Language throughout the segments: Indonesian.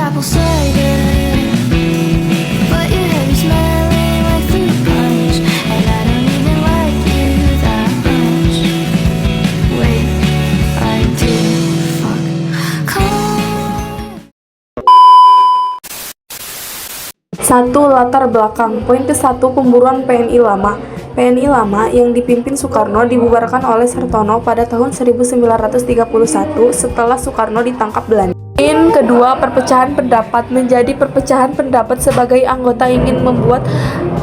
apple cider, but your hair is smelling like fruit punch, and I don't even like you that much. Wait until fuck come. 1. Latar belakang. Poin ke-1, pemburuan PNI Lama. PNI Lama yang dipimpin Soekarno dibubarkan oleh Sartono pada tahun 1931 setelah Soekarno ditangkap Belanda. Poin kedua, perpecahan pendapat. Menjadi perpecahan pendapat sebagai anggota ingin membuat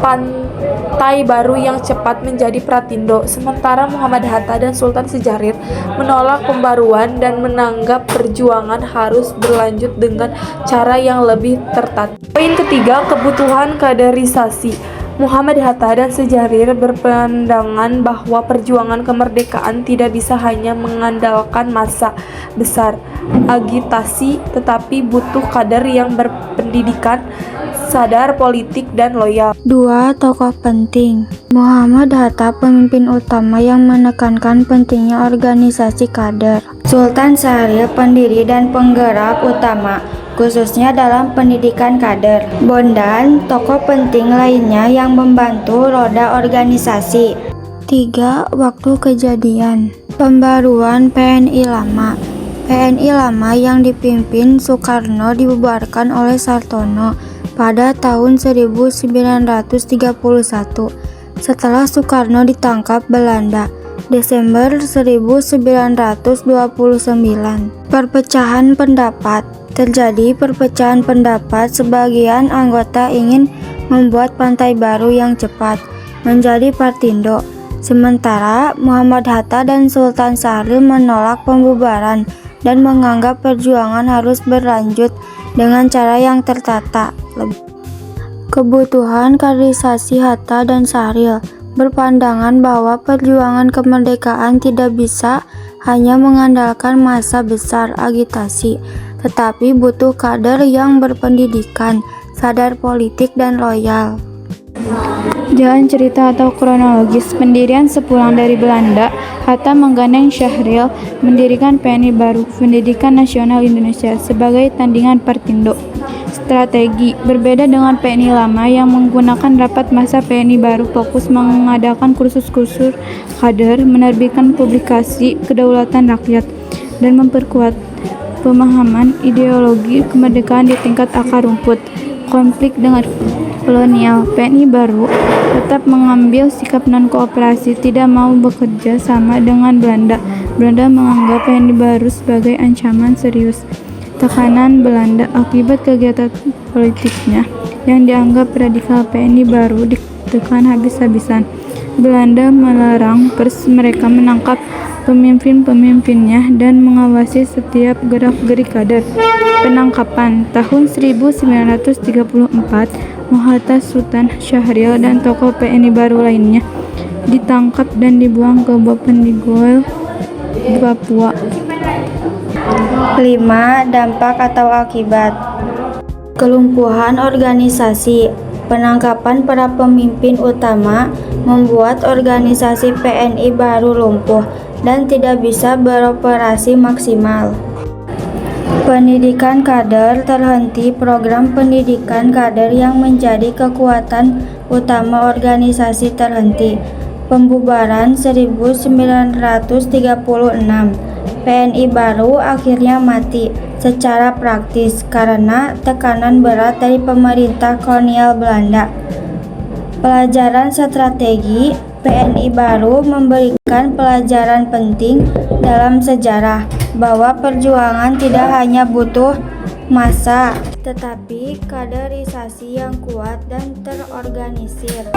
Pantai Baru yang cepat menjadi Pratindo, sementara Muhammad Hatta dan Sultan Syahrir menolak pembaruan dan menganggap perjuangan harus berlanjut dengan cara yang lebih tertata. Poin ketiga, kebutuhan kaderisasi. Muhammad Hatta dan Syahrir berpandangan bahwa perjuangan kemerdekaan tidak bisa hanya mengandalkan massa besar agitasi, tetapi butuh kader yang berpendidikan, sadar politik, dan loyal. 2. Tokoh penting. Muhammad Hatta, pemimpin utama yang menekankan pentingnya organisasi kader. Sultan Syahrir, pendiri dan penggerak utama, khususnya dalam pendidikan kader. Bondan, tokoh penting lainnya yang membantu roda organisasi. 3. Waktu kejadian. Pembaruan PNI Lama. PNI Lama yang dipimpin Soekarno dibubarkan oleh Sartono pada tahun 1931 setelah Soekarno ditangkap Belanda Desember 1929. Perpecahan pendapat. Terjadi perpecahan pendapat, sebagian anggota ingin membuat Pantai Baru yang cepat menjadi Partindo, sementara Muhammad Hatta dan Sultan Syahrir menolak pembubaran dan menganggap perjuangan harus berlanjut dengan cara yang tertata. Kebutuhan kaderisasi. Hatta dan Syahrir berpandangan bahwa perjuangan kemerdekaan tidak bisa hanya mengandalkan massa besar agitasi, tetapi butuh kader yang berpendidikan, sadar politik, dan loyal. Jalan cerita atau kronologis pendirian. Sepulang dari Belanda, Hatta menggandeng Syahrir mendirikan PNI Baru, Pendidikan Nasional Indonesia, sebagai tandingan Partindo. Strategi. Berbeda dengan PNI Lama yang menggunakan rapat massa, PNI Baru fokus mengadakan kursus-kursus kader, menerbitkan publikasi kedaulatan rakyat, dan memperkuat pemahaman ideologi kemerdekaan di tingkat akar rumput. Konflik dengan kolonial. PNI Baru tetap mengambil sikap non-kooperasi, tidak mau bekerja sama dengan Belanda. Belanda menganggap PNI Baru sebagai ancaman serius. Tekanan Belanda akibat kegiatan politiknya yang dianggap radikal, PNI Baru ditekan habis-habisan. Belanda melarang pers mereka menangkap pemimpin-pemimpinnya dan mengawasi setiap gerak-gerik kader. Penangkapan. Tahun 1934, Hatta, Sultan Syahrir, dan tokoh PNI Baru lainnya ditangkap dan dibuang ke Bovendigul, Papua. 5. Dampak atau akibat. Kelumpuhan organisasi. Penangkapan para pemimpin utama membuat organisasi PNI Baru lumpuh dan tidak bisa beroperasi maksimal. Pendidikan kader terhenti. Program pendidikan kader yang menjadi kekuatan utama organisasi terhenti. Pembubaran 1936. PNI Baru akhirnya mati secara praktis karena tekanan berat dari pemerintah kolonial Belanda. Pelajaran strategi. PNI Baru memberikan pelajaran penting dalam sejarah bahwa perjuangan tidak hanya butuh massa, tetapi kaderisasi yang kuat dan terorganisir.